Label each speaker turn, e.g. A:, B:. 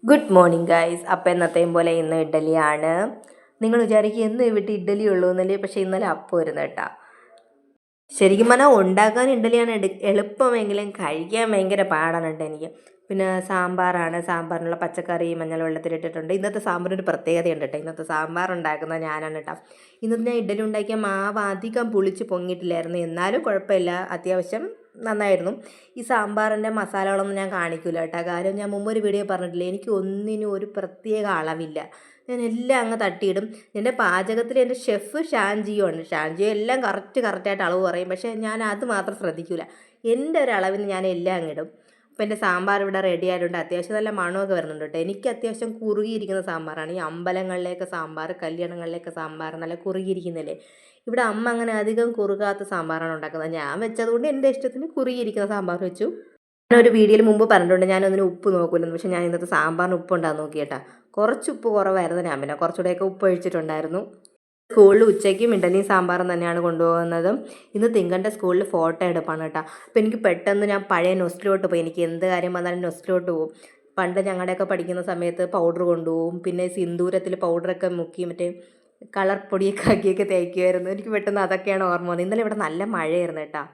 A: Good morning guys. അപ്പം എന്നത്തെയും പോലെ ഇന്ന് ഇഡ്ഡലിയാണ്. നിങ്ങൾ വിചാരിക്കും എന്ന് വീട്ടിൽ ഇഡ്ഡലി ഉള്ളൂ എന്നല്ലേ, പക്ഷേ ഇന്നലെ അപ്പം വരുന്നു കേട്ടോ. ശരിക്കും പറഞ്ഞാൽ ഉണ്ടാക്കാൻ ഇഡ്ഡലിയാണ് എളുപ്പമെങ്കിലും കഴിക്കാൻ ഭയങ്കര പാടാണ് കേട്ടോ എനിക്ക്. പിന്നെ സാമ്പാറാണ്. സാമ്പാറിനുള്ള പച്ചക്കറി മഞ്ഞൾ വെള്ളത്തിലിട്ടിട്ടുണ്ട്. ഇന്നത്തെ സാമ്പാറിനൊരു പ്രത്യേകതയുണ്ട് കേട്ടോ. ഇന്നത്തെ സാമ്പാർ ഉണ്ടാക്കുന്നത് ഞാനാണ് കേട്ടോ. ഇന്നത്തെ ഞാൻ ഇഡ്ഡലി ഉണ്ടാക്കിയ മാവ് അധികം പുളിച്ച് പൊങ്ങിയിട്ടില്ലായിരുന്നു, എന്നാലും കുഴപ്പമില്ല, അത്യാവശ്യം നന്നായിരുന്നു. ഈ സാമ്പാറിൻ്റെ മസാലകളൊന്നും ഞാൻ കാണിക്കില്ല കേട്ടോ. കാര്യം ഞാൻ മുമ്പൊരു വീഡിയോ പറഞ്ഞിട്ടില്ല, എനിക്ക് ഒന്നിനും ഒരു പ്രത്യേക അളവില്ല. ഞാൻ എല്ലാം അങ്ങ് തട്ടിയിടും. എൻ്റെ പാചകത്തിൽ എൻ്റെ ഷെഫ് ഷാൻജിയോ ആണ്. ഷാൻജിയോ എല്ലാം കറക്റ്റായിട്ട് അളവ് പറയും, പക്ഷേ ഞാൻ അത് മാത്രം ശ്രദ്ധിക്കില്ല. എൻ്റെ ഒരു അളവിന് ഞാൻ എല്ലാം അങ്ങിടും. അപ്പോൾ എൻ്റെ സാമ്പാർ ഇവിടെ റെഡി ആയതുകൊണ്ട് അത്യാവശ്യം നല്ല മണമൊക്കെ വരുന്നുണ്ട് കേട്ടോ. എനിക്ക് അത്യാവശ്യം കുറുകിയിരിക്കുന്ന സാമ്പാറാണ്. ഈ അമ്പലങ്ങളിലേക്ക് സാമ്പാർ, കല്യാണങ്ങളിലേക്ക് സാമ്പാർ നല്ല കുറുകിയിരിക്കുന്നില്ലേ. ഇവിടെ അമ്മ അങ്ങനെ അധികം കുറുകാത്ത സാമ്പാറാണ് ഉണ്ടാക്കുന്നത്. ഞാൻ വെച്ചതുകൊണ്ട് എൻ്റെ ഇഷ്ടത്തിന് കുറുകിയിരിക്കുന്ന സാമ്പാർ വെച്ചു. ഞാനൊരു വീഡിയോയിൽ മുമ്പ് പറഞ്ഞിട്ടുണ്ട് ഞാനൊന്നിനും ഉപ്പ് നോക്കില്ലെന്ന്, പക്ഷേ ഞാൻ ഇന്നത്തെ സാമ്പാറിന് ഉപ്പ് ഉണ്ടാകുന്ന നോക്കിയേട്ടാ. കുറച്ച് ഉപ്പ് കുറവായിരുന്നു. ഞാൻ പിന്നെ കുറച്ചുകൂടെയൊക്കെ ഉപ്പ് ഒഴിച്ചിട്ടുണ്ടായിരുന്നു. സ്കൂളിൽ ഉച്ചയ്ക്കും ഇഡലിയും സാമ്പാറും തന്നെയാണ് കൊണ്ടുപോകുന്നത്. ഇന്ന് തിങ്കൻ്റെ സ്കൂളിൽ ഫോട്ടോ എടുപ്പാണ് കേട്ടോ. അപ്പോൾ എനിക്ക് പെട്ടെന്ന് ഞാൻ പഴയ നൊസ്റ്റിലോട്ട് പോയി. എനിക്ക് എന്ത് കാര്യം വന്നാലും നൊസ്റ്റിലോട്ട് പോകും. പണ്ട് ഞങ്ങളുടെയൊക്കെ പഠിക്കുന്ന സമയത്ത് പൗഡർ കൊണ്ടുപോകും, പിന്നെ സിന്ദൂരത്തിൽ പൗഡറൊക്കെ മുക്കി മറ്റേ കളർ പൊടിയൊക്കെ ആക്കിയൊക്കെ തേക്കുമായിരുന്നു. എനിക്ക് പെട്ടെന്ന് അതൊക്കെയാണ് ഓർമ്മ വന്നത്. ഇന്നലെ ഇവിടെ നല്ല മഴയായിരുന്നു കേട്ടോ.